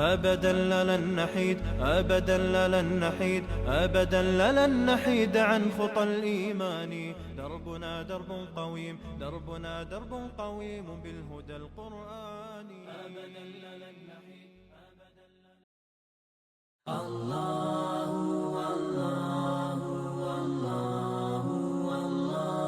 أبدا لن نحيد، أبدا لن نحيد، أبدا لن نحيد عن خطى الإيمان. دربنا درب قويم، دربنا درب قويم بالهدى القرآني. أبدا لن نحيد، أبدا لن. الله الله الله الله الله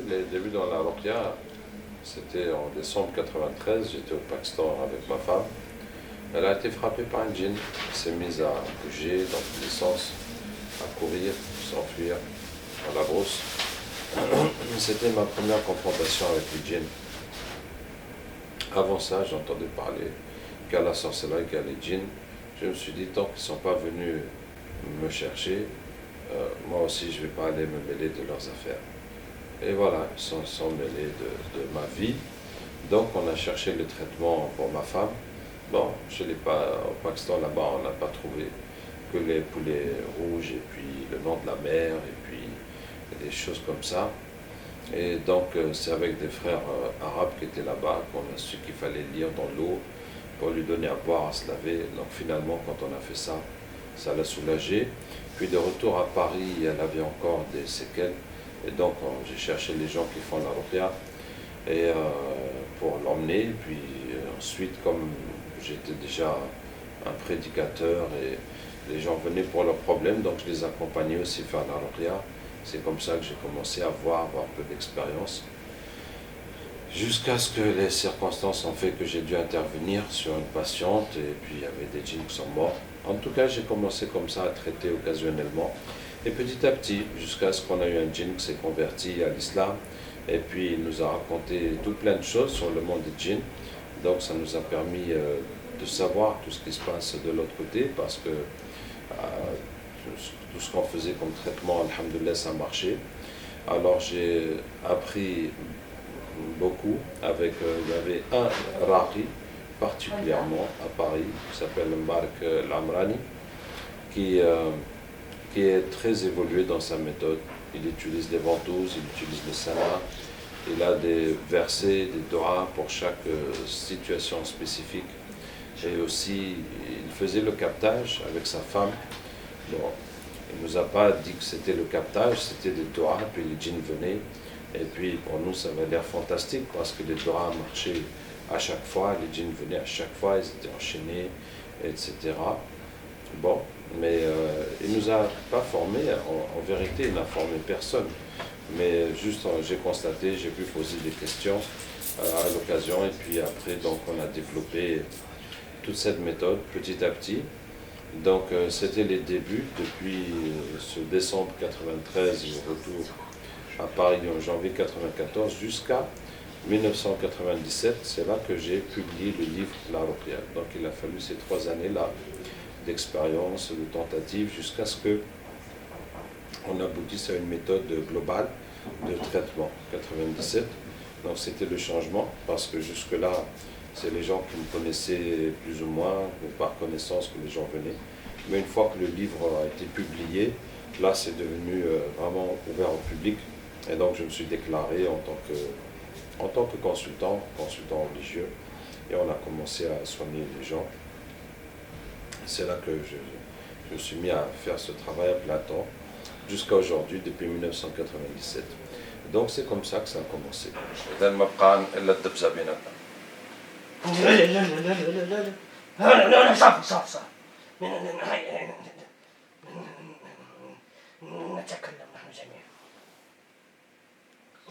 Les débuts dans la Ruqya, c'était en décembre 93, j'étais au Pakistan avec ma femme. Elle a été frappée par un djinn, elle s'est mise à bouger dans tous les sens, à courir, s'enfuir dans la brousse. C'était ma première confrontation avec les djinns. Avant ça, j'entendais parler qu'à la sorcellerie, qu'à les djinns. Je me suis dit, tant qu'ils ne sont pas venus me chercher, moi aussi je ne vais pas aller me mêler de leurs affaires. Et voilà, ils sont mêlés de ma vie. Donc on a cherché le traitement pour ma femme. Bon, je l'ai pas, au Pakistan là-bas, on n'a pas trouvé que les poulets rouges et puis le nom de la mer et puis des choses comme ça. Et donc c'est avec des frères arabes qui étaient là-bas qu'on a su qu'il fallait lire dans l'eau pour lui donner à boire, à se laver. Donc finalement, quand on a fait ça, ça l'a soulagé. Puis de retour à Paris, elle avait encore des séquelles. Et donc j'ai cherché les gens qui font la Ruqya et pour l'emmener. Puis ensuite, comme j'étais déjà un prédicateur et les gens venaient pour leurs problèmes, donc je les accompagnais aussi faire la Ruqya. C'est comme ça que j'ai commencé à avoir un peu d'expérience. Jusqu'à ce que les circonstances ont fait que j'ai dû intervenir sur une patiente et puis il y avait des djinns qui sont morts. En tout cas, j'ai commencé comme ça à traiter occasionnellement. Et petit à petit, jusqu'à ce qu'on a eu un djinn qui s'est converti à l'islam. Et puis il nous a raconté tout plein de choses sur le monde des djinns. Donc ça nous a permis de savoir tout ce qui se passe de l'autre côté parce que tout ce qu'on faisait comme traitement, alhamdoulilah, ça marchait. Alors j'ai appris beaucoup avec, il y avait un raqi particulièrement à Paris qui s'appelle Mbark Lamrani qui est très évolué dans sa méthode. Il utilise des ventouses, il utilise le sana, il a des versets, des doigts pour chaque situation spécifique. Et aussi, il faisait le captage avec sa femme. Bon, il ne nous a pas dit que c'était le captage, c'était des doigts, puis les djinns venaient. Et puis pour nous, ça avait l'air fantastique parce que les doigts marchaient à chaque fois, les djinns venaient à chaque fois, ils étaient enchaînés, etc. Bon, mais il ne nous a pas formés, en vérité, il n'a formé personne. Mais juste, j'ai constaté, j'ai pu poser des questions à l'occasion, et puis après, donc, on a développé toute cette méthode petit à petit. Donc, c'était les débuts depuis ce décembre 93, le retour à Paris en janvier 94 jusqu'à 1997. C'est là que j'ai publié le livre La Ruqya. Donc, il a fallu ces 3 années-là d'expérience, de tentative, jusqu'à ce que on aboutisse à une méthode globale de traitement. 97, donc c'était le changement, parce que jusque-là, c'est les gens qui me connaissaient plus ou moins, ou par connaissance que les gens venaient. Mais une fois que le livre a été publié, là c'est devenu vraiment ouvert au public. Et donc je me suis déclaré en tant que consultant religieux. Et on a commencé à soigner les gens. C'est là que je me suis mis à faire ce travail à plein temps, jusqu'à aujourd'hui, depuis 1997. Donc c'est comme ça que ça a commencé. لا صافي نتكلم نحن جميعا.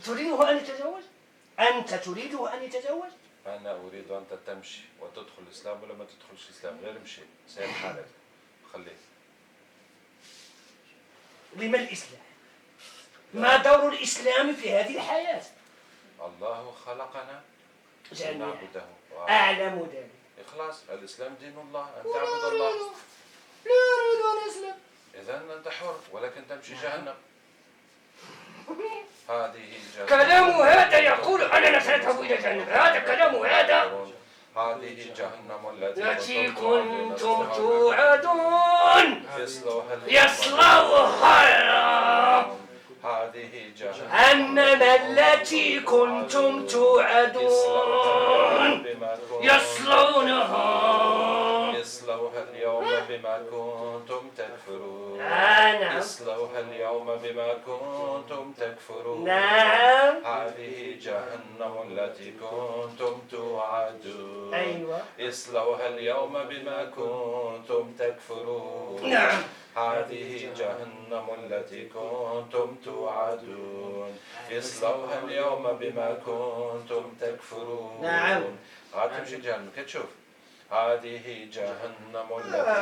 تريده أن يتزوج؟ أنت تريده أن يتزوج؟ أنا أريد أنت تمشي وتدخل الإسلام ولا ما تدخلش الإسلام، غير امشي سير حالك خليه. لما الإسلام؟ ما دور الإسلام في هذه الحياة؟ الله خلقنا جميل. نعبده. أعلم ذلك. إخلاص، الإسلام دين الله، أن تعبد الله. لا أريد أن أسلم. إذا أنت حر ولكن تمشي جهنم. هذه جهنم. كلام هذا يقول أننا سنذهب إلى جهنم، هذا كلام هذا. هذه جهنم التي كنتم توعدون يصلوها. هذه جهنم التي كنتم توعدون يصلونها يصلوها اليوم بما كنتم تكفرون. نعم. يصلوها اليوم بما كنتم تكفرون. نعم. هذه جهنم التي كنتم توعدون. أيوة. يصلوها اليوم بما كنتم تكفرون. نعم. هذه جهنم التي كنتم توعدون. يصلوها اليوم بما كنتم تكفرون. نعم. تمشي جهنم كتشوف. هذه جهنم التي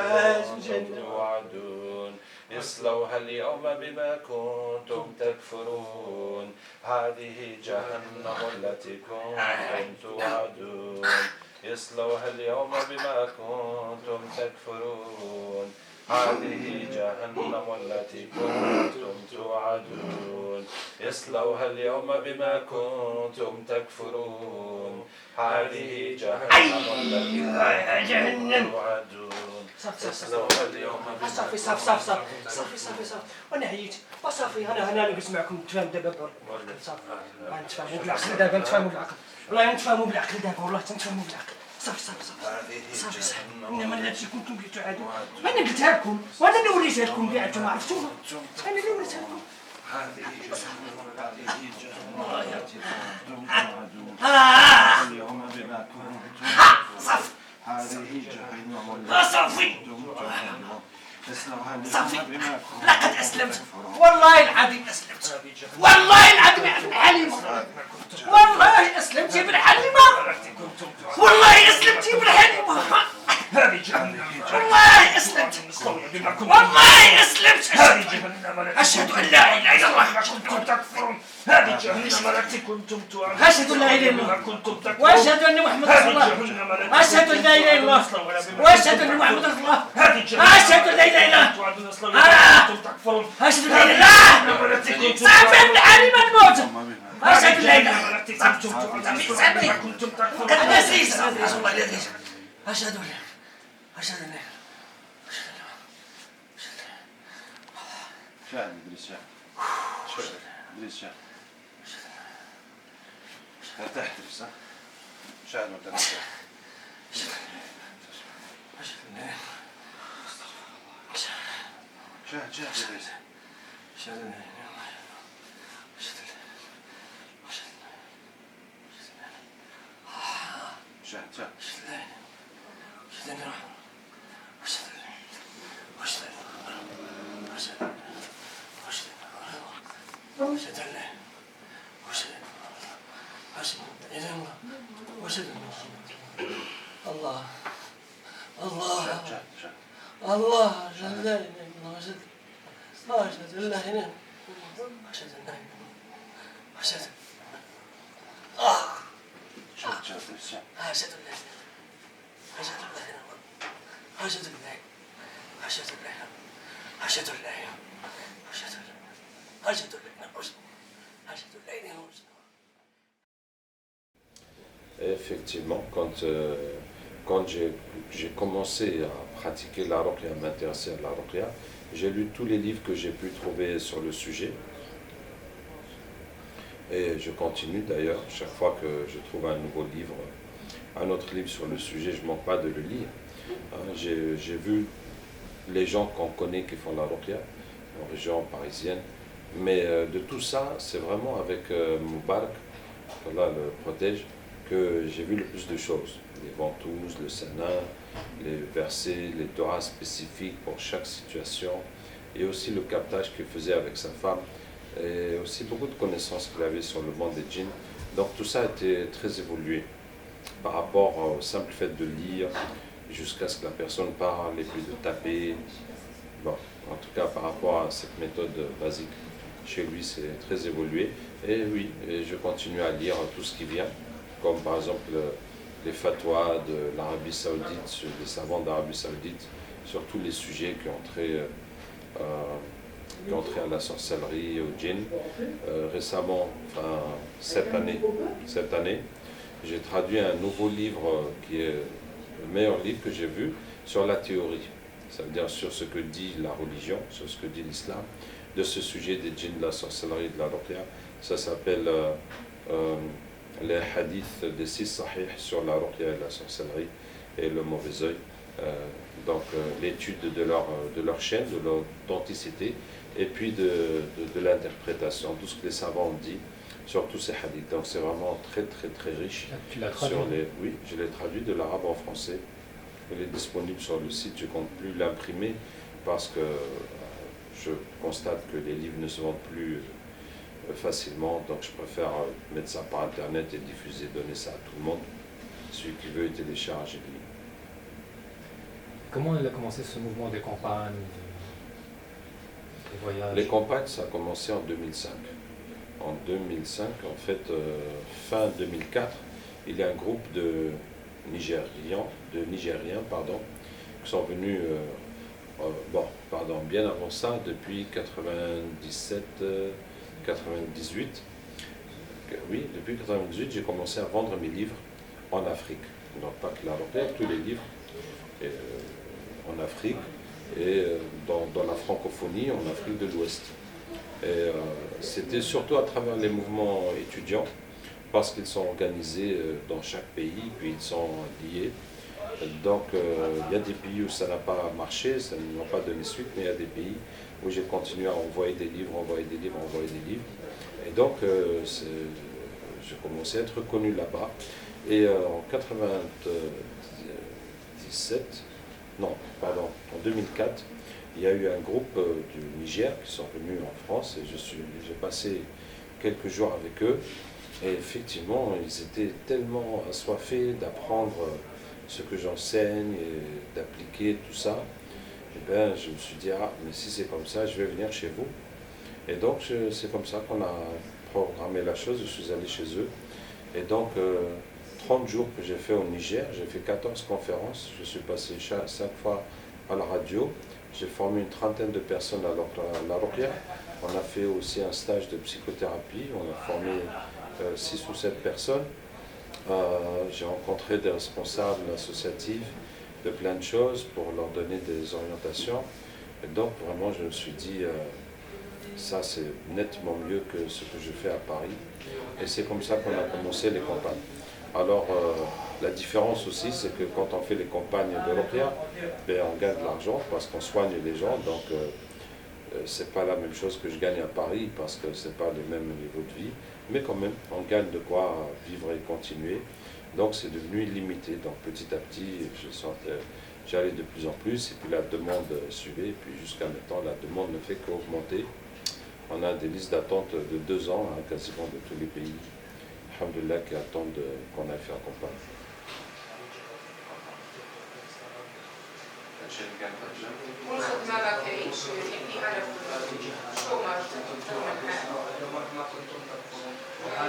كنتم توعدون. يصلوها اليوم بما كنتم تكفرون. هذه جهنم التي كنتم توعدون. يصلوها اليوم بما كنتم تكفرون. هذه جهنم التي كنتم توعدون. يصلوها اليوم بما كنتم تكفرون. هذه جهنم التي كنتم توعدون. يصلوها اليوم بما صافي صافي صافي صافي صافي صافي صافي أنا حييت صافي أنا نجلس معكم نتفاهم دابا صافي نتفاهموا بالعقل دابا نتفاهموا بالعقل والله نتفاهموا بالعقل دابا والله تنتفاهموا بالعقل صافي صافي صافي صافي إنما التي كنتم توعدون أنا قلتها لكم وأنا اللي وريتها لكم كاع أنتم عرفتوها أنا اللي وريتها لكم. هذه جهنم التي كنتم توعدون. اليوم بما كنتم صافي هذه جهنم صافي صافي لقد أسلمت والله العظيم أسلمت والله العظيم يا ابن حليمة والله أسلمت يا ابن حليمة والله أسلمت يا ابن حليمة والله أسلمت والله أسلمت أشهد أن لا إله إلا الله هذه جهنم التي كنتم توعدون. أشهد أن لا إله إلا الله وأشهد أن محمد رسول الله أشهد أن لا إله إلا الله وأشهد أن محمد رسول الله أشهد أن لا إله إلا الله أشهد أن لا إله إلا الله صافي ابن حليمة الموت أشهد أن لا إله إلا الله صافي أنا سيس رسول الله لا أشهد أن أشهد أن شاهد إدريس شاهد إدريس شاهد ارتحت بس شاهد وانت نفسك شاهد إدريس شاهد الله الله الله أشهد لا إله إلا الله أشهد أن لا إله إلا الله أشهد أن لا إله إلا الله أشهد أشهد أن لا أشهد أن لا إله إلا الله أشهد أن لا أشهد أن لا أشهد أن لا أشهد أن لا أشهد أن لا أشهد أن لا إله إلا الله. Effectivement, quand j'ai commencé à pratiquer la ruqya, à m'intéresser à la ruqya, j'ai lu tous les livres que j'ai pu trouver sur le sujet. Et je continue d'ailleurs, chaque fois que je trouve un nouveau livre, un autre livre sur le sujet, je ne manque pas de le lire. J'ai vu les gens qu'on connaît qui font la ruqya, en région parisienne, mais de tout ça, c'est vraiment avec Moubarak, qu'Allah le protège, que j'ai vu le plus de choses. Les ventouses, le sana, les versets, les doigts spécifiques pour chaque situation, et aussi le captage qu'il faisait avec sa femme, et aussi beaucoup de connaissances qu'il avait sur le monde des djinns. Donc tout ça a été très évolué par rapport au simple fait de lire jusqu'à ce que la personne parle et puis de taper. Bon, en tout cas par rapport à cette méthode basique, chez lui c'est très évolué. Et oui, et je continue à lire tout ce qui vient, comme par exemple les fatwas de l'Arabie Saoudite, des savants d'Arabie Saoudite, sur tous les sujets qui ont trait à la sorcellerie, au djinn. Récemment, enfin cette année, j'ai traduit un nouveau livre qui est le meilleur livre que j'ai vu sur la théorie, ça veut dire sur ce que dit la religion, sur ce que dit l'islam, de ce sujet des djinns, de la sorcellerie, de la ruqya. Ça s'appelle les hadiths des 6 sahih sur la ruqya et la sorcellerie et le mauvais œil. L'étude de leur chaîne, de leur authenticité, et puis de l'interprétation, tout ce que les savants ont dit sur tous ces hadiths. Donc c'est vraiment très très très riche. Tu l'as traduit? Oui, je l'ai traduit de l'arabe en français. Il est disponible sur le site, je ne compte plus l'imprimer parce que je constate que les livres ne se vendent plus facilement, donc je préfère mettre ça par internet et diffuser, donner ça à tout le monde. Celui qui veut télécharger. Comment il a commencé ce mouvement des campagnes, des voyages? Les campagnes, ça a commencé en 2005. En 2005, en fait, fin 2004, il y a un groupe de Nigériens, qui sont venus, bien avant ça, depuis 97, 98. Oui, depuis 98, j'ai commencé à vendre mes livres en Afrique. Donc pas que la ruqya, tous les livres en Afrique et dans la francophonie, en Afrique de l'Ouest. Et c'était surtout à travers les mouvements étudiants, parce qu'ils sont organisés dans chaque pays, puis ils sont liés. Donc il y a des pays où ça n'a pas marché, ça ne m'a pas donné suite, mais il y a des pays où j'ai continué à envoyer des livres. Et donc j'ai commencé à être connu là-bas. Et en 2004, il y a eu un groupe du Niger qui sont venus en France et j'ai passé quelques jours avec eux. Et effectivement, ils étaient tellement assoiffés d'apprendre ce que j'enseigne et d'appliquer tout ça. Et bien, je me suis dit, mais si c'est comme ça, je vais venir chez vous. Et donc, c'est comme ça qu'on a programmé la chose. Je suis allé chez eux. Et donc, 30 jours que j'ai fait au Niger, j'ai fait 14 conférences. Je suis passé 5 fois à la radio. J'ai formé une trentaine de personnes à la ruqya. On a fait aussi un stage de psychothérapie. On a formé 6 ou 7 personnes. J'ai rencontré des responsables associatifs de plein de choses pour leur donner des orientations. Et donc vraiment je me suis dit, ça c'est nettement mieux que ce que je fais à Paris. Et c'est comme ça qu'on a commencé les campagnes. Alors la différence aussi, c'est que quand on fait les campagnes de ruqya, on gagne de l'argent parce qu'on soigne les gens. Donc c'est pas la même chose que je gagne à Paris parce que c'est pas le même niveau de vie. Mais quand même, on gagne de quoi vivre et continuer. Donc c'est devenu illimité. Donc petit à petit, j'allais de plus en plus et puis la demande suivait. Et puis jusqu'à maintenant, la demande ne fait qu'augmenter. On a des listes d'attente de 2 ans, quasiment de tous les pays, alhamdoulilah, qui attendent qu'on aille faire campagne. والخدمة ما كاينش يعني أنا شوماج Au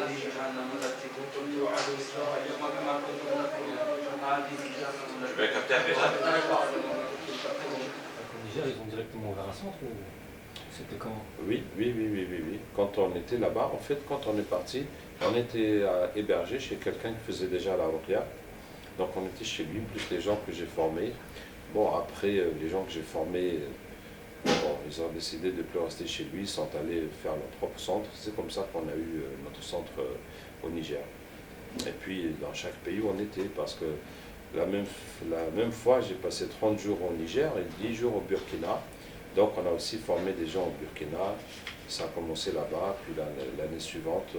Niger, ils vont directement vers un centre ou c'était quand? Oui. Quand on était là-bas, en fait, quand on est parti, on était hébergé chez quelqu'un qui faisait déjà la ruqya. Donc on était chez lui, plus les gens que j'ai formés. Bon, après, les gens que j'ai formés, ils ont décidé de ne plus rester chez lui, ils sont allés faire leur propre centre. C'est comme ça qu'on a eu notre centre au Niger. Et puis, dans chaque pays où on était, parce que la même fois, j'ai passé 30 jours au Niger et 10 jours au Burkina. Donc, on a aussi formé des gens au Burkina. Ça a commencé là-bas, puis l'année suivante,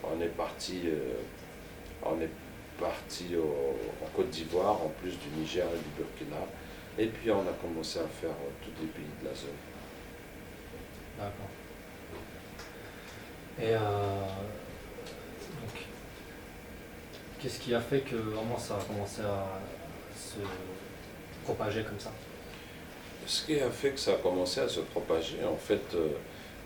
on est parti en Côte d'Ivoire, en plus du Niger et du Burkina. Et puis on a commencé à faire tous les pays de la zone. D'accord. Et Qu'est-ce qui a fait que vraiment ça a commencé à se propager comme ça? Ce qui a fait que ça a commencé à se propager, en fait,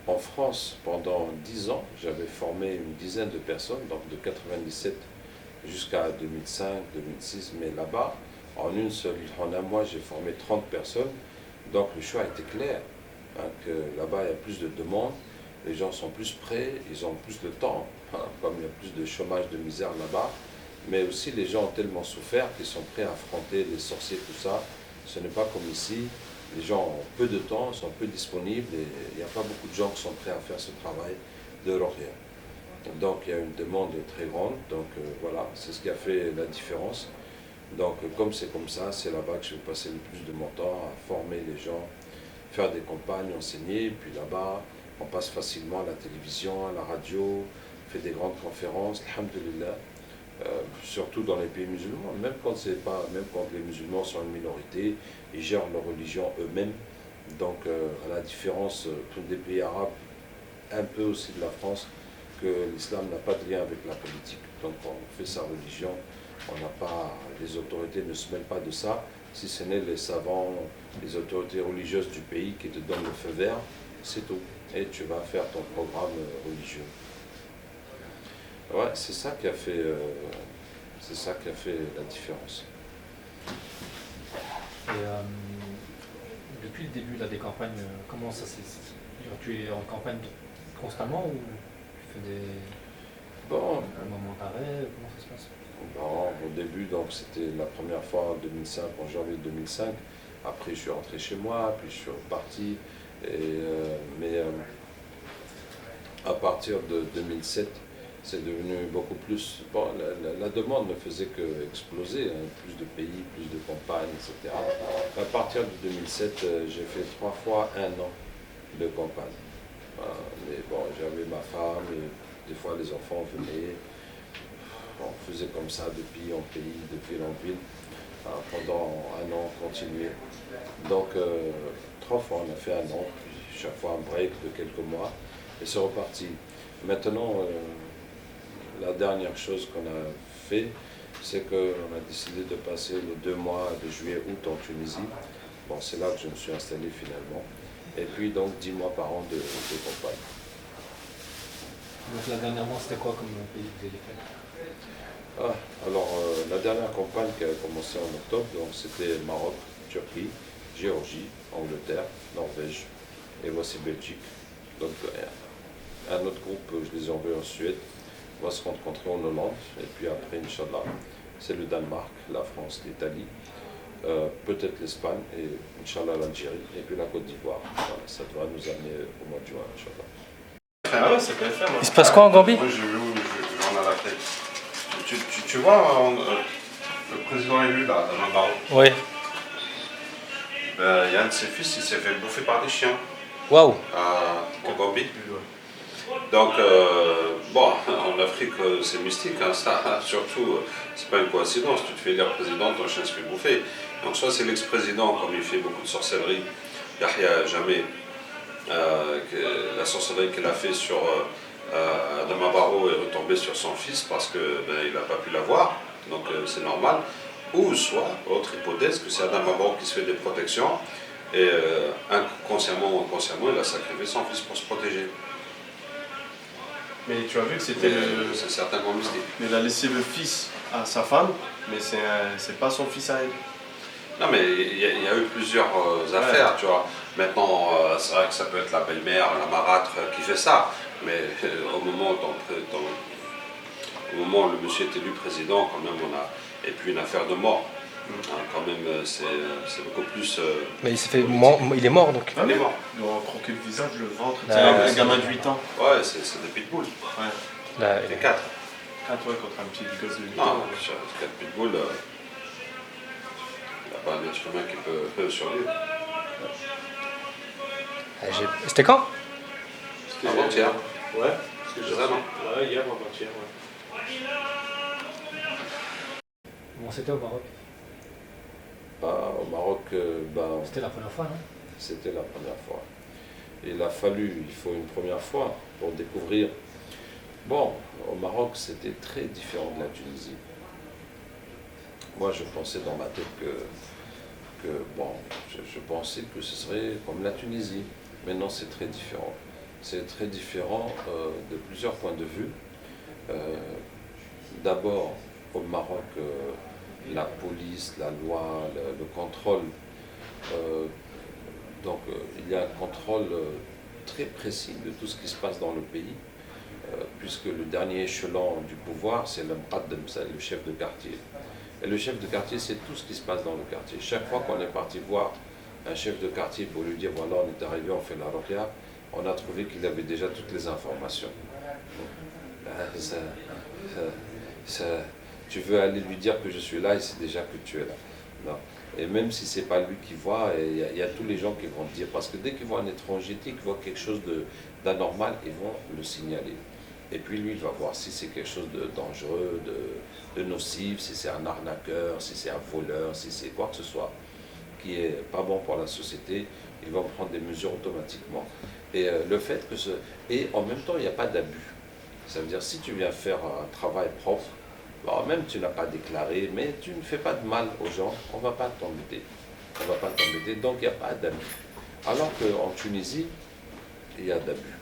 en France, pendant 10 ans, j'avais formé une dizaine de personnes, donc de 97 jusqu'à 2005, 2006, mais là-bas, en un mois, j'ai formé 30 personnes, donc le choix était clair, hein, que là-bas, il y a plus de demandes, les gens sont plus prêts, ils ont plus de temps, hein, comme il y a plus de chômage, de misère là-bas, mais aussi les gens ont tellement souffert qu'ils sont prêts à affronter les sorciers, tout ça. Ce n'est pas comme ici, les gens ont peu de temps, sont peu disponibles et il n'y a pas beaucoup de gens qui sont prêts à faire ce travail de l'horaire. Donc il y a une demande très grande, donc voilà, c'est ce qui a fait la différence. Donc comme c'est comme ça, c'est là-bas que je vais passer le plus de mon temps à former les gens, faire des campagnes, enseigner, et puis là-bas, on passe facilement à la télévision, à la radio, on fait des grandes conférences, alhamdulillah. Surtout dans les pays musulmans, même quand les musulmans sont une minorité, ils gèrent leur religion eux-mêmes. Donc, à la différence des pays arabes, un peu aussi de la France, que l'islam n'a pas de lien avec la politique. Donc, on fait sa religion, les autorités ne se mêlent pas de ça, si ce n'est les savants, les autorités religieuses du pays qui te donnent le feu vert, c'est tout. Et tu vas faire ton programme religieux. Ouais, c'est ça qui a fait la différence. Et depuis le début là, des campagnes, comment ça s'est... Tu es en campagne constamment ou tu fais un moment d'arrêt? Comment ça se passe? Bon, au début, donc c'était la première fois en 2005, en janvier 2005. Après, je suis rentré chez moi, puis je suis reparti. Mais à partir de 2007, c'est devenu beaucoup plus... Bon, la demande ne faisait qu'exploser, hein, plus de pays, plus de campagnes, etc. À partir de 2007, j'ai fait 3 fois 1 an de campagne. Mais bon, j'avais ma femme, et des fois les enfants venaient. On faisait comme ça de pays en pays, de ville en ville, pendant 1 an continué. Donc, 3 fois on a fait 1 an, puis chaque fois un break de quelques mois, et c'est reparti. Maintenant, la dernière chose qu'on a fait, c'est qu'on a décidé de passer les 2 mois de juillet-août en Tunisie. Bon, c'est là que je me suis installé finalement. Et puis donc 10 mois par an de campagne. Donc là, dernièrement, c'était quoi comme pays que vous avez fait? Alors, la dernière campagne qui a commencé en octobre, donc c'était Maroc, Turquie, Géorgie, Angleterre, Norvège, et voici Belgique. Donc, un autre groupe, je les ai envoyés en Suède. On va se rencontrer en Hollande, et puis après, Inch'Allah, c'est le Danemark, la France, l'Italie, peut-être l'Espagne, et Inch'Allah l'Algérie, et puis la Côte d'Ivoire. Voilà, ça devrait nous amener au mois de juin, Inch'Allah. Ah ouais, ça peut le faire. Il se passe quoi en Gambie? Moi, j'en ai la tête. Tu vois, le président élu, là, Adama Barrow, Oui. il y a un de ses fils, il s'est fait bouffer par des chiens Waouh. en Gambie. Donc, bon, en Afrique, c'est mystique, hein, ça, surtout, c'est pas une coïncidence, tu te fais élire président, ton chien se fait bouffer. Donc, soit c'est l'ex-président, comme il fait beaucoup de sorcellerie, Yahya Jammeh, la sorcellerie qu'il a fait sur Adama Barrow est retombée sur son fils parce qu'il n'a pas pu l'avoir, donc c'est normal. Ou soit, autre hypothèse, que c'est Adama Barrow qui se fait des protections et inconsciemment ou inconsciemment, il a sacrifié son fils pour se protéger. Mais tu as vu que c'était C'est certainement mystique. Mais il a laissé le fils à sa femme, mais c'est pas son fils à elle. Non, mais il y a eu plusieurs affaires, tu vois. Maintenant, c'est vrai que ça peut être la belle-mère, la marâtre qui fait ça, mais au moment où le monsieur est élu président, quand même, on a... Et puis une affaire de mort. Hein, quand même, c'est beaucoup plus... Mais il s'est fait il est mort donc. Il est mort. Ils ont croqué le visage, le ventre, Ah, un gamin de 8 ans. Ouais, c'est des pitbulls. Ouais. Là, Les 4. Ah, toi, contre un petit gosse de 8 Non, ans. 4 pitbulls, il n'y a pas un être humain qui peut survivre. C'était quand? Avant-hier. Ouais, C'est ça, non? Ouais, hier ou avant-hier, ouais. Bon, c'était au Maroc. Au Maroc, C'était la première fois, non? c'était la première fois. Il faut une première fois pour découvrir. Bon, au Maroc, c'était très différent de la Tunisie. moi je pensais dans ma tête bon, je pensais que ce serait comme la Tunisie. Mais non, c'est très différent. C'est très différent de plusieurs points de vue. D'abord, au Maroc, la police, la loi, le contrôle. Il y a un contrôle très précis de tout ce qui se passe dans le pays, puisque le dernier échelon du pouvoir, c'est le Mqaddam, c'est le chef de quartier. Et le chef de quartier, c'est tout ce qui se passe dans le quartier. Chaque fois qu'on est parti voir un chef de quartier pour lui dire, voilà, on est arrivé, on fait la ruqya, on a trouvé qu'il avait déjà toutes les informations. Tu veux aller lui dire que je suis là, il sait déjà que tu es là. Non. Et même si ce n'est pas lui qui voit, il y a tous les gens qui vont te dire, parce que dès qu'ils voient un étranger, dès qu'ils voient quelque chose d'anormal, ils vont le signaler. Et puis lui, il va voir si c'est quelque chose de dangereux, de nocif, si c'est un arnaqueur, si c'est un voleur, si c'est quoi que ce soit qui est pas bon pour la société, il va prendre des mesures automatiquement. Et le fait que et en même temps, il n'y a pas d'abus. Ça veut dire, si tu viens faire un travail propre, bon, même tu n'as pas déclaré, mais tu ne fais pas de mal aux gens, on ne va pas t'embêter. On va pas t'embêter, donc il n'y a pas d'abus. Alors qu'en Tunisie, il y a d'abus.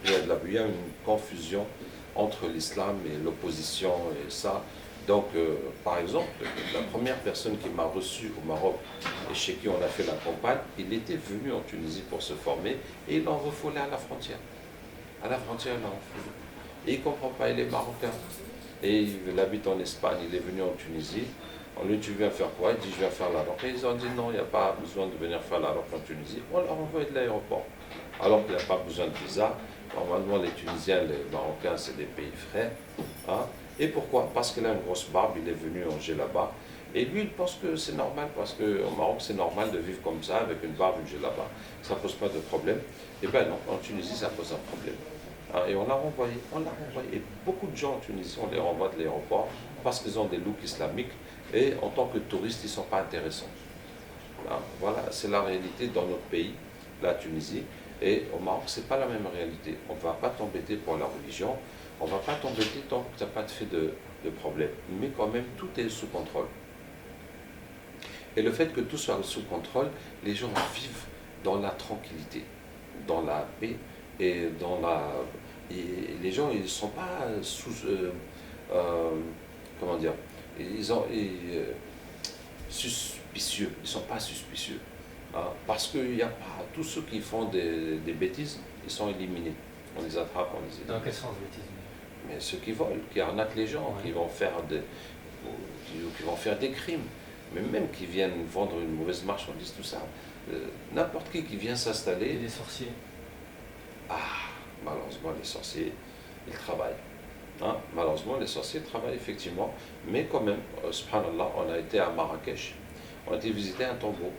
Il y a une confusion entre l'islam et l'opposition et ça. Donc, par exemple, la première personne qui m'a reçu au Maroc et chez qui on a fait la campagne, il était venu en Tunisie pour se former et il l'en refoulé à la frontière. À la frontière, il l'en refoulé. Et il ne comprend pas, il est marocain. Et il habite en Espagne, il est venu en Tunisie. On lui dit, tu viens faire quoi? Il dit, je viens faire la roque. Et ils ont dit, non, il n'y a pas besoin de venir faire la roque en Tunisie. On l'a renvoyé de l'aéroport. Alors qu'il n'y a pas besoin de visa. Normalement, les Tunisiens, les Marocains, c'est des pays frères. Hein? Et pourquoi? Parce qu'il a une grosse barbe, il est venu manger là-bas. Et lui, il pense que c'est normal, parce qu'au Maroc, c'est normal de vivre comme ça, avec une barbe, manger là-bas. Ça ne pose pas de problème. Eh bien non, en Tunisie, ça pose un problème. Hein? Et on l'a renvoyé. Et beaucoup de gens en Tunisie, on les renvoie de l'aéroport, parce qu'ils ont des looks islamiques, et en tant que touristes, ils ne sont pas intéressants. Hein? Voilà, c'est la réalité dans notre pays, la Tunisie. Et au Maroc, ce n'est pas la même réalité. On ne va pas t'embêter pour la religion, on ne va pas t'embêter tant que tu n'as pas fait de problème. Mais quand même, tout est sous contrôle. Et le fait que tout soit sous contrôle, les gens vivent dans la tranquillité, dans la paix et dans la... Et les gens, ils ne sont pas comment dire, suspicieux, ils ne sont pas suspicieux. Hein, parce qu'il n'y a pas... Tous ceux qui font des bêtises, ils sont éliminés. On les attrape, on les élimine. Dans quel sens bêtises? Mais ceux qui volent, qui arnaquent les gens, qui vont faire des crimes, mais même qui viennent vendre une mauvaise marchandise, tout ça. N'importe qui vient s'installer... Et les sorciers? Ah, malheureusement, les sorciers, ils travaillent. Hein, malheureusement, les sorciers travaillent effectivement, mais quand même, subhanallah, on a été à Marrakech, on a été visiter un tombeau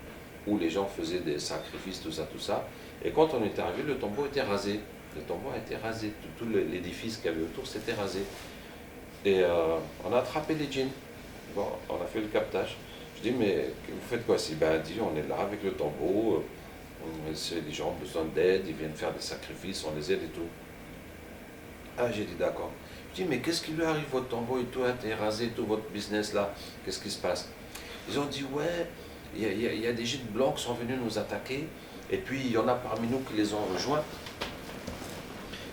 où les gens faisaient des sacrifices, tout ça. Et quand on est arrivé, le tombeau était rasé. Le tombeau a été rasé. Tout l'édifice qu'il y avait autour, s'était rasé. Et on a attrapé les djinns. Bon, on a fait le captage. Je dis, mais vous faites quoi? Si, ben, dit, on est là avec le tombeau. Les gens ont besoin d'aide, ils viennent faire des sacrifices, on les aide et tout. Ah, j'ai dit, d'accord. Je dis, mais qu'est-ce qui lui arrive, votre tombeau et tout a été rasé, tout votre business là? Qu'est-ce qui se passe? Ils ont dit, ouais, il y a des gîtes blancs qui sont venus nous attaquer, et puis il y en a parmi nous qui les ont rejoints,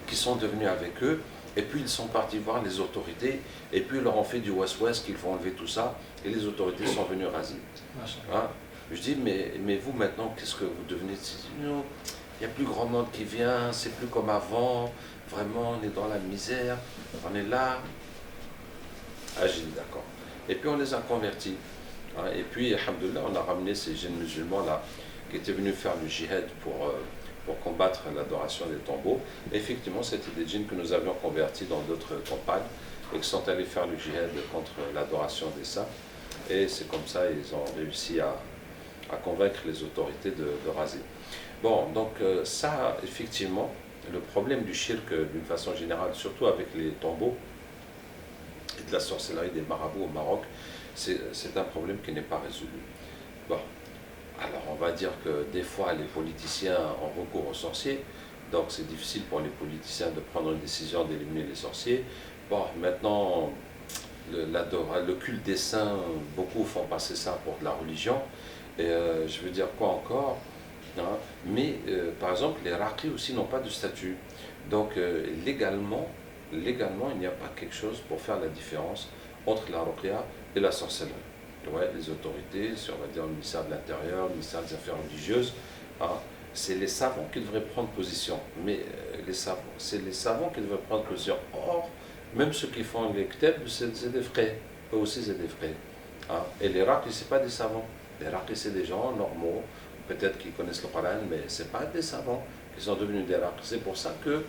qui sont devenus avec eux, et puis ils sont partis voir les autorités, et puis ils leur ont fait du ouest-ouest qu'il faut enlever tout ça, et les autorités sont venues raser. Hein? Je dis, mais vous maintenant, qu'est-ce que vous devenez? Non, il n'y a plus grand monde qui vient, c'est plus comme avant, vraiment on est dans la misère, on est là. Ah, j'ai dit d'accord. Et puis on les a convertis. Hein? Et puis, alhamdoulilah, on a ramené ces jeunes musulmans-là qui étaient venus faire le djihad pour combattre l'adoration des tombeaux. Et effectivement, c'était des djinns que nous avions convertis dans d'autres campagnes et qui sont allés faire le djihad contre l'adoration des saints. Et c'est comme ça ils ont réussi à convaincre les autorités de raser. Bon, donc ça, effectivement, le problème du shirk d'une façon générale, surtout avec les tombeaux et de la sorcellerie des marabouts au Maroc, c'est un problème qui n'est pas résolu. Bon, alors on va dire que des fois les politiciens ont recours aux sorciers, donc c'est difficile pour les politiciens de prendre une décision d'éliminer les sorciers. Bon, maintenant, le culte des saints, beaucoup font passer ça pour de la religion. Et je veux dire quoi encore, hein, mais par exemple, les raqis aussi n'ont pas de statut. Donc légalement, il n'y a pas quelque chose pour faire la différence entre la ruqya et la sorcellerie. Ouais, les autorités, si on va dire le ministère de l'Intérieur, le ministère des Affaires religieuses, hein, c'est les savants qui devraient prendre position. Mais c'est les savants qui devraient prendre position. Or, même ceux qui font les ktab, c'est des frais. Eux aussi, c'est des frais. Hein. Et les raqis, ce n'est pas des savants. Les raqis, c'est des gens normaux, peut-être qui connaissent le Coran, mais ce n'est pas des savants qui sont devenus des raqis. C'est pour ça que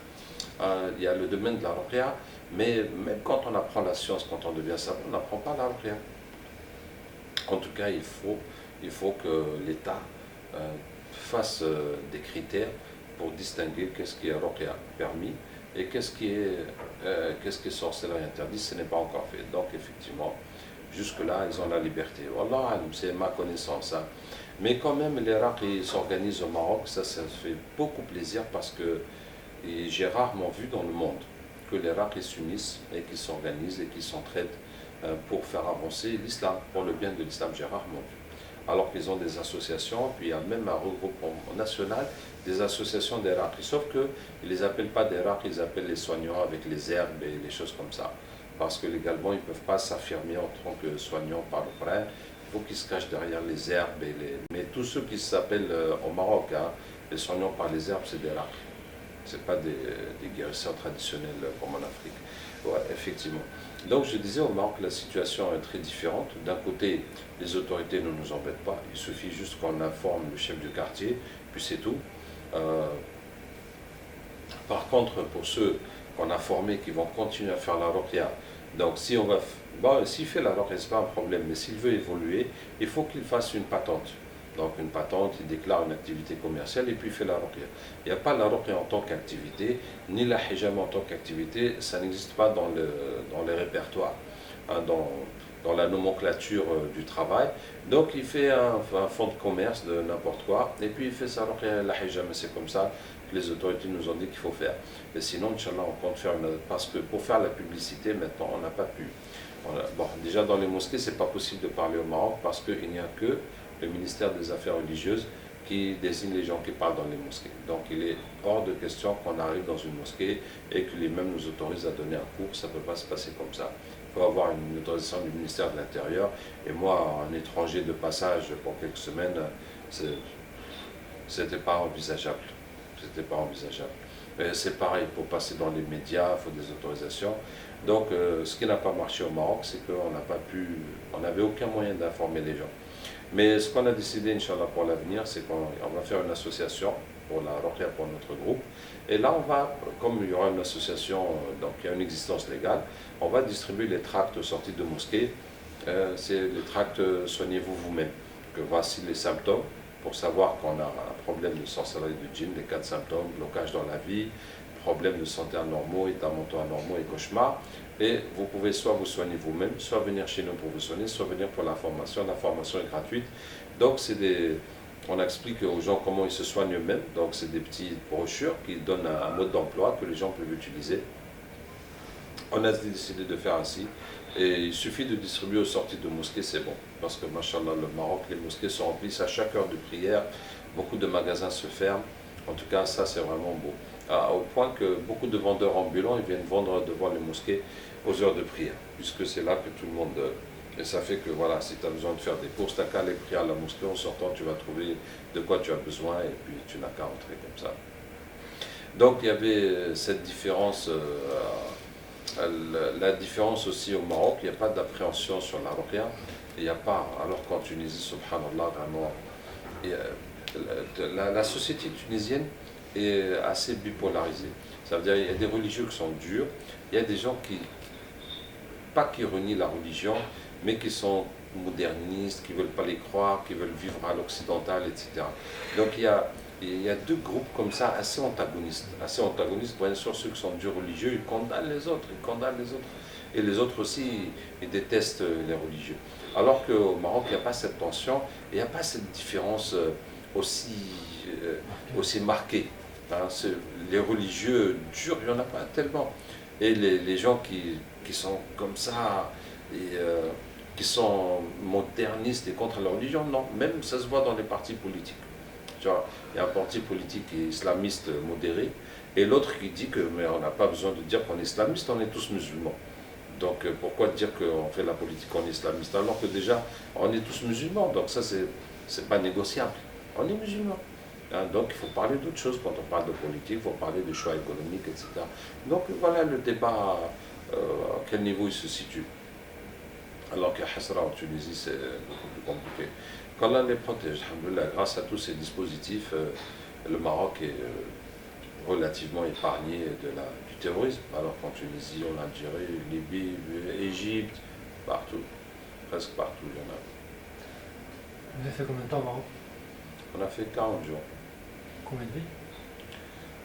il y a le domaine de la ruqya, mais même quand on apprend la science, quand on devient savant, on n'apprend pas la ruqya. En tout cas, il faut que l'État fasse des critères pour distinguer qu'est-ce qui est ruqya permis et qu'est-ce qui est sorcellerie interdit. Ce n'est pas encore fait. Donc effectivement, jusque-là, ils ont la liberté. Wallah, c'est ma connaissance. Hein. Mais quand même, les raqis s'organisent au Maroc, ça fait beaucoup plaisir parce que j'ai rarement vu dans le monde que les raqis s'unissent et qu'ils s'organisent et qu'ils s'entraident pour faire avancer l'islam, pour le bien de l'islam. J'ai rarement vu. Alors qu'ils ont des associations, puis il y a même un regroupement national des associations des raqis. Sauf qu'ils ne les appellent pas des raqis, ils appellent les soignants avec les herbes et les choses comme ça. Parce que légalement, ils ne peuvent pas s'affirmer en tant que soignants par le Coran. Il faut qu'ils se cachent derrière les herbes. Mais tous ceux qui s'appellent au Maroc, hein, les soignants par les herbes, c'est des raqis. Ce n'est pas des guérisseurs traditionnels comme en Afrique. Ouais, effectivement. Donc je disais, au Maroc, la situation est très différente. D'un côté, les autorités ne nous embêtent pas. Il suffit juste qu'on informe le chef du quartier, puis c'est tout. Par contre, pour ceux qu'on a formés qui vont continuer à faire la ruqya, donc si on va, s'il fait la ruqya, ce n'est pas un problème, mais s'il veut évoluer, il faut qu'il fasse une patente. Donc une patente, il déclare une activité commerciale et puis il fait la ruqya. Il n'y a pas la ruqya en tant qu'activité, ni la hijama en tant qu'activité, ça n'existe pas dans les répertoires, hein, dans la nomenclature du travail. Donc il fait un fonds de commerce de n'importe quoi, et puis il fait sa ruqya et la hijama. C'est comme ça que les autorités nous ont dit qu'il faut faire. Et sinon, Inch'Allah, on compte faire parce que pour faire la publicité, maintenant, on n'a pas pu. Déjà dans les mosquées, c'est pas possible de parler au Maroc parce qu'il n'y a que le ministère des Affaires religieuses qui désigne les gens qui parlent dans les mosquées. Donc il est hors de question qu'on arrive dans une mosquée et que les mêmes nous autorisent à donner un cours. Ça ne peut pas se passer comme ça. Il faut avoir une autorisation du ministère de l'Intérieur. Et moi, un étranger de passage pour quelques semaines, c'était pas envisageable. C'était pas envisageable. C'est pareil, pour passer dans les médias, il faut des autorisations. Donc ce qui n'a pas marché au Maroc, c'est on n'avait aucun moyen d'informer les gens. Mais ce qu'on a décidé, Inch'Allah, pour l'avenir, c'est qu'on va faire une association pour la ruqya, pour notre groupe. Et là, comme il y aura une association, donc il y a une existence légale, on va distribuer les tracts aux sorties de mosquées. C'est les tracts « Soignez-vous vous-même ». Que voici les symptômes, pour savoir qu'on a un problème de sorcellerie de djinn, les 4 symptômes, blocage dans la vie, problèmes de santé anormaux, états mentaux anormaux et cauchemars. Et vous pouvez soit vous soigner vous-même, soit venir chez nous pour vous soigner, soit venir pour la formation. La formation est gratuite. Donc on explique aux gens comment ils se soignent eux-mêmes. Donc c'est des petites brochures qui donnent un mode d'emploi que les gens peuvent utiliser. On a décidé de faire ainsi. Et il suffit de distribuer aux sorties de mosquées, c'est bon. Parce que, machallah, le Maroc, les mosquées se remplissent à chaque heure de prière. Beaucoup de magasins se ferment. En tout cas, ça, c'est vraiment beau. Au point que beaucoup de vendeurs ambulants, ils viennent vendre devant les mosquées aux heures de prière. Puisque c'est là que tout le monde... Et ça fait que, voilà, si tu as besoin de faire des courses, tu n'as qu'à aller prier à la mosquée. En sortant, tu vas trouver de quoi tu as besoin et puis tu n'as qu'à rentrer comme ça. Donc, il y avait cette différence... la différence aussi au Maroc, il n'y a pas d'appréhension sur la ruqya. Il n'y a pas, alors qu'en Tunisie, subhanallah, vraiment, la société tunisienne est assez bipolarisée. Ça veut dire qu'il y a des religieux qui sont durs, il y a des gens pas qui renient la religion, mais qui sont modernistes, qui ne veulent pas les croire, qui veulent vivre à l'occidental, etc. Donc il y a deux groupes comme ça assez antagonistes. Bien sûr, ceux qui sont durs religieux, ils condamnent les autres. Et les autres aussi, ils détestent les religieux. Alors qu'au Maroc, il n'y a pas cette tension, il n'y a pas cette différence aussi marquée. Hein. Les religieux durs, il n'y en a pas tellement. Et les gens qui sont comme ça, qui sont modernistes et contre la religion. Non, même ça se voit dans les partis politiques. Tu vois, il y a un parti politique qui est islamiste modéré et l'autre qui dit que mais on n'a pas besoin de dire qu'on est islamiste, on est tous musulmans. Donc pourquoi dire qu'on fait la politique qu'on est islamiste alors que déjà on est tous musulmans, donc ça c'est pas négociable. On est musulmans. Hein, donc il faut parler d'autre chose quand on parle de politique, il faut parler de choix économiques, etc. Donc voilà le débat, à quel niveau il se situe. Alors qu'à Hasra en Tunisie c'est beaucoup plus compliqué. Qu'Allah les protège, alhamdoulilah, grâce à tous ces dispositifs, le Maroc est relativement épargné du terrorisme, alors qu'en Tunisie, en Algérie, Libye, Égypte, partout, presque partout, il y en a. Vous avez fait combien de temps au Maroc? On a fait 40 jours. Combien de villes?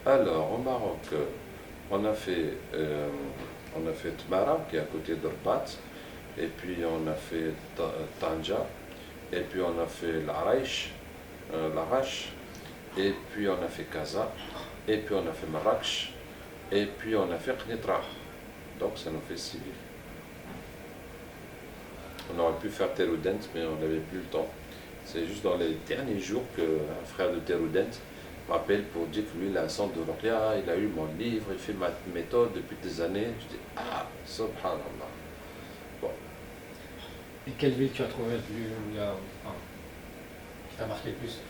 Alors, au Maroc, on a fait Tmara, qui est à côté d'Orbat, et puis on a fait Tanja, et puis on a fait l'Araïch, et puis on a fait Casa, et puis on a fait Marrakech, et puis on a fait Knitra. Donc ça nous fait 6 villes. On aurait pu faire Teroudent, mais on n'avait plus le temps. C'est juste dans les derniers jours qu'un frère de Teroudent m'appelle pour dire que lui, il a un centre de Ruqya, il a eu mon livre, il fait ma méthode depuis des années. Je dis, ah, subhanallah. Bon. Et quelle ville tu as trouvé qui t'a marqué le plus?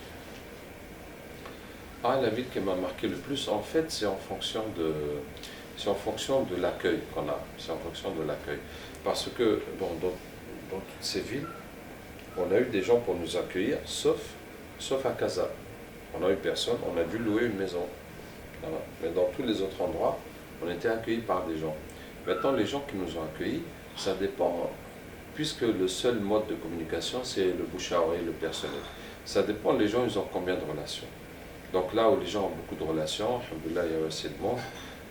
Ah, la ville qui m'a marqué le plus, en fait, c'est en fonction de l'accueil qu'on a. C'est en fonction de l'accueil. Parce que dans toutes ces villes, on a eu des gens pour nous accueillir, sauf à Casa. On n'a eu personne, on a dû louer une maison. Voilà. Mais dans tous les autres endroits, on était accueillis par des gens. Maintenant, les gens qui nous ont accueillis, ça dépend, puisque le seul mode de communication, c'est le bouche à oreille, le personnel. Ça dépend, les gens, ils ont combien de relations. Donc là où les gens ont beaucoup de relations, alhamdoulilah, il y a assez de monde.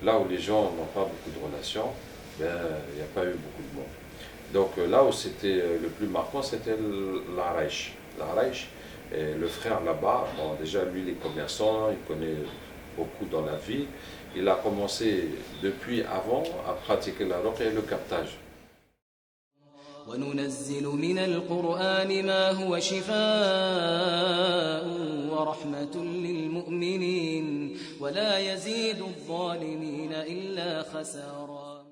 Là où les gens n'ont pas beaucoup de relations, ben, il n'y a pas eu beaucoup de monde. Donc là où c'était le plus marquant, c'était l'Araïch. L'Araïch, et le frère là-bas, bon, déjà lui il est commerçant, il connaît beaucoup dans la vie. Il a commencé depuis avant à pratiquer la ruqya et le captage. وننزل من القرآن ما هو شفاء ورحمة للمؤمنين ولا يزيد الظالمين إلا خسارا